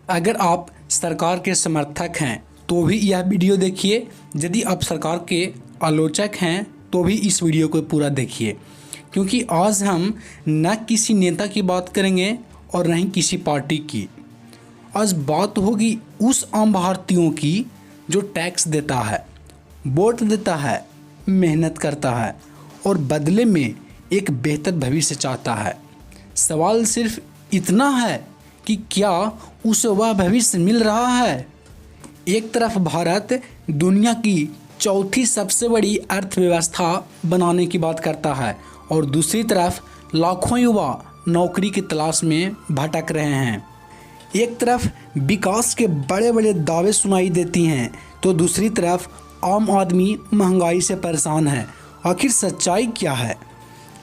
अगर आप सरकार के समर्थक हैं तो भी यह वीडियो देखिए, यदि आप सरकार के आलोचक हैं तो भी इस वीडियो को पूरा देखिए, क्योंकि आज हम न किसी नेता की बात करेंगे और न ही किसी पार्टी की। आज बात होगी उस आम भारतीयों की जो टैक्स देता है, वोट देता है, मेहनत करता है और बदले में एक बेहतर भविष्य चाहता है। सवाल सिर्फ इतना है कि क्या उसे वह भविष्य मिल रहा है। एक तरफ भारत दुनिया की चौथी सबसे बड़ी अर्थव्यवस्था बनाने की बात करता है और दूसरी तरफ लाखों युवा नौकरी की तलाश में भटक रहे हैं। एक तरफ विकास के बड़े बड़े दावे सुनाई देती हैं तो दूसरी तरफ आम आदमी महंगाई से परेशान है। आखिर सच्चाई क्या है?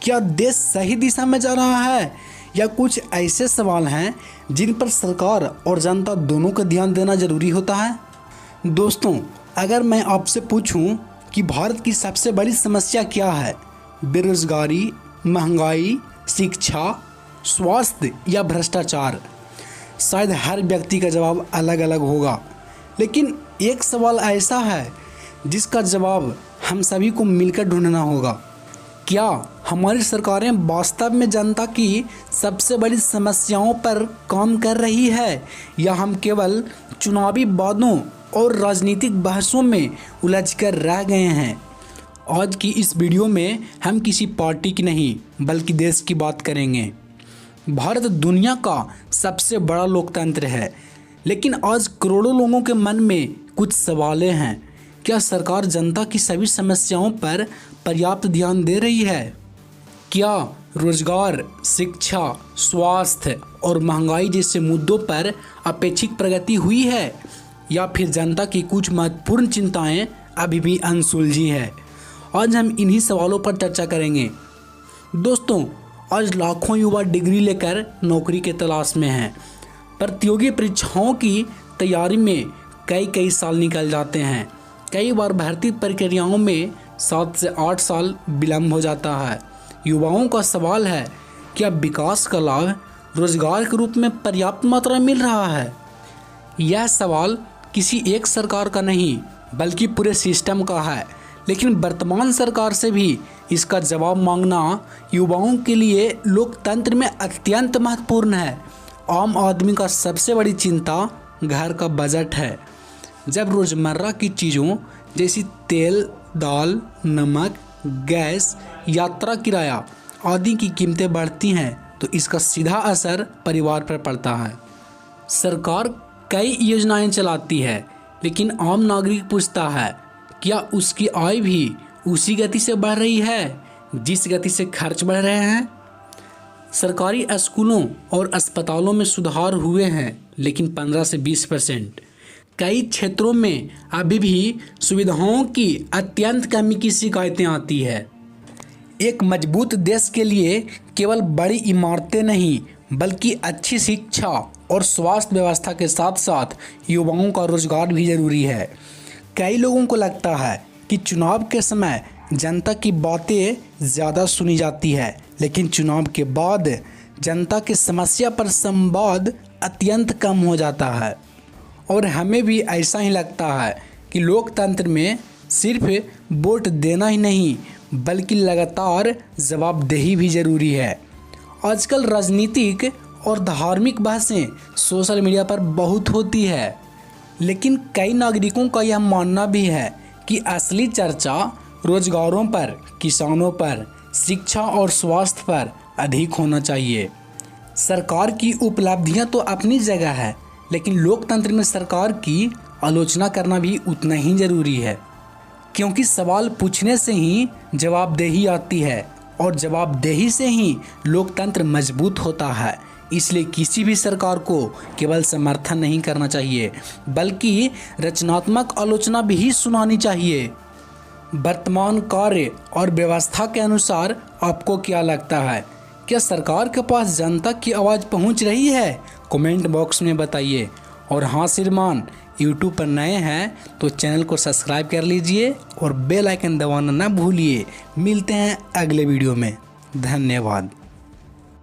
क्या देश सही दिशा में जा रहा है या कुछ ऐसे सवाल हैं जिन पर सरकार और जनता दोनों का ध्यान देना ज़रूरी होता है? दोस्तों, अगर मैं आपसे पूछूं कि भारत की सबसे बड़ी समस्या क्या है, बेरोजगारी, महंगाई, शिक्षा, स्वास्थ्य या भ्रष्टाचार, शायद हर व्यक्ति का जवाब अलग अलग होगा। लेकिन एक सवाल ऐसा है जिसका जवाब हम सभी को मिलकर ढूंढना होगा। क्या हमारी सरकारें वास्तव में जनता की सबसे बड़ी समस्याओं पर काम कर रही है या हम केवल चुनावी वादों और राजनीतिक बहसों में उलझकर रह गए हैं? आज की इस वीडियो में हम किसी पार्टी की नहीं बल्कि देश की बात करेंगे। भारत दुनिया का सबसे बड़ा लोकतंत्र है, लेकिन आज करोड़ों लोगों के मन में कुछ सवालें हैं। क्या सरकार जनता की सभी समस्याओं पर पर्याप्त ध्यान दे रही है? क्या रोजगार, शिक्षा, स्वास्थ्य और महंगाई जैसे मुद्दों पर अपेक्षित प्रगति हुई है या फिर जनता की कुछ महत्वपूर्ण चिंताएं अभी भी अनसुलझी है? आज हम इन्हीं सवालों पर चर्चा करेंगे। दोस्तों, आज लाखों युवा डिग्री लेकर नौकरी के तलाश में हैं। प्रतियोगी परीक्षाओं की तैयारी में कई साल निकल जाते हैं। कई बार भर्ती प्रक्रियाओं में 7 से 8 साल विलम्ब हो जाता है। युवाओं का सवाल है, क्या विकास का लाभ रोजगार के रूप में पर्याप्त मात्रा में मिल रहा है? यह सवाल किसी एक सरकार का नहीं बल्कि पूरे सिस्टम का है, लेकिन वर्तमान सरकार से भी इसका जवाब मांगना युवाओं के लिए लोकतंत्र में अत्यंत महत्वपूर्ण है। आम आदमी का सबसे बड़ी चिंता घर का बजट है। जब रोज़मर्रा की चीज़ों जैसी तेल, दाल, नमक, गैस, यात्रा किराया आदि की कीमतें बढ़ती हैं तो इसका सीधा असर परिवार पर पड़ता है। सरकार कई योजनाएं चलाती है, लेकिन आम नागरिक पूछता है, क्या उसकी आय भी उसी गति से बढ़ रही है जिस गति से खर्च बढ़ रहे हैं? सरकारी स्कूलों और अस्पतालों में सुधार हुए हैं, लेकिन 15 से 20%। कई क्षेत्रों में अभी भी सुविधाओं की अत्यंत कमी की शिकायतें आती है। एक मजबूत देश के लिए केवल बड़ी इमारतें नहीं बल्कि अच्छी शिक्षा और स्वास्थ्य व्यवस्था के साथ साथ युवाओं का रोजगार भी जरूरी है। कई लोगों को लगता है कि चुनाव के समय जनता की बातें ज़्यादा सुनी जाती है, लेकिन चुनाव के बाद जनता की समस्या पर संवाद अत्यंत कम हो जाता है। और हमें भी ऐसा ही लगता है कि लोकतंत्र में सिर्फ वोट देना ही नहीं बल्कि लगातार जवाबदेही भी ज़रूरी है। आजकल राजनीतिक और धार्मिक बहसें सोशल मीडिया पर बहुत होती है, लेकिन कई नागरिकों का यह मानना भी है कि असली चर्चा रोजगारों पर, किसानों पर, शिक्षा और स्वास्थ्य पर अधिक होना चाहिए। सरकार की उपलब्धियां तो अपनी जगह है, लेकिन लोकतंत्र में सरकार की आलोचना करना भी उतना ही ज़रूरी है, क्योंकि सवाल पूछने से ही जवाबदेही आती है और जवाबदेही से ही लोकतंत्र मजबूत होता है। इसलिए किसी भी सरकार को केवल समर्थन नहीं करना चाहिए बल्कि रचनात्मक आलोचना भी सुनानी चाहिए। वर्तमान कार्य और व्यवस्था के अनुसार आपको क्या लगता है? क्या सरकार के पास जनता की आवाज़ पहुंच रही है? कमेंट बॉक्स में बताइए। और हाँ श्रीमान, यूट्यूब पर नए हैं तो चैनल को सब्सक्राइब कर लीजिए और बेल आइकन दबाना ना भूलिए। मिलते हैं अगले वीडियो में। धन्यवाद।